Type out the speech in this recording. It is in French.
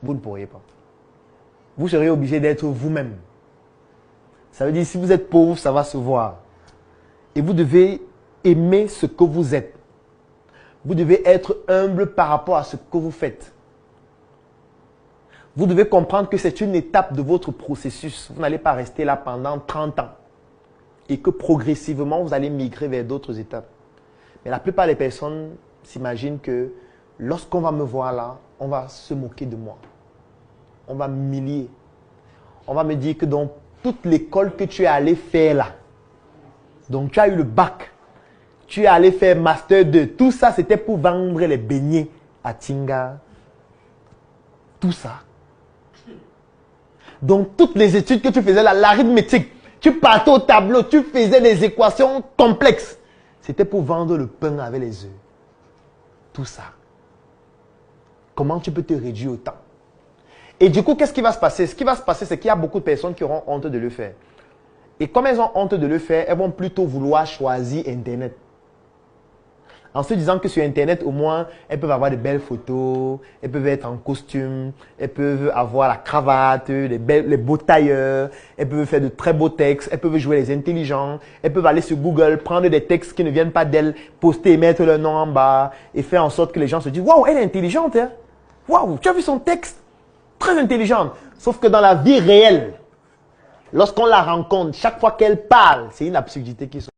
Vous ne pourriez pas. Vous seriez obligé d'être vous-même. Ça veut dire, si vous êtes pauvre, ça va se voir. Et vous devez aimer ce que vous êtes. Vous devez être humble par rapport à ce que vous faites. Vous devez comprendre que c'est une étape de votre processus. Vous n'allez pas rester là pendant 30 ans. Et que progressivement, vous allez migrer vers d'autres étapes. Mais la plupart des personnes s'imaginent que lorsqu'on va me voir là, on va se moquer de moi. On va m'humilier. On va me dire que dans toute l'école que tu es allé faire là, donc tu as eu le bac, tu es allé faire Master 2, tout ça c'était pour vendre les beignets à Tinga. Tout ça. Donc toutes les études que tu faisais là, l'arithmétique, tu partais au tableau, tu faisais des équations complexes. C'était pour vendre le pain avec les œufs. Tout ça. Comment tu peux te réduire autant? Et du coup, qu'est-ce qui va se passer? Ce qui va se passer, c'est qu'il y a beaucoup de personnes qui auront honte de le faire. Et comme elles ont honte de le faire, elles vont plutôt vouloir choisir Internet. En se disant que sur Internet, au moins, elles peuvent avoir de belles photos, elles peuvent être en costume, elles peuvent avoir la cravate, les beaux tailleurs, elles peuvent faire de très beaux textes, elles peuvent jouer les intelligents, elles peuvent aller sur Google, prendre des textes qui ne viennent pas d'elles, poster et mettre leur nom en bas et faire en sorte que les gens se disent « Waouh, elle est intelligente, hein? Waouh, tu as vu son texte? Très intelligente. » Sauf que dans la vie réelle, lorsqu'on la rencontre, chaque fois qu'elle parle, c'est une absurdité qui se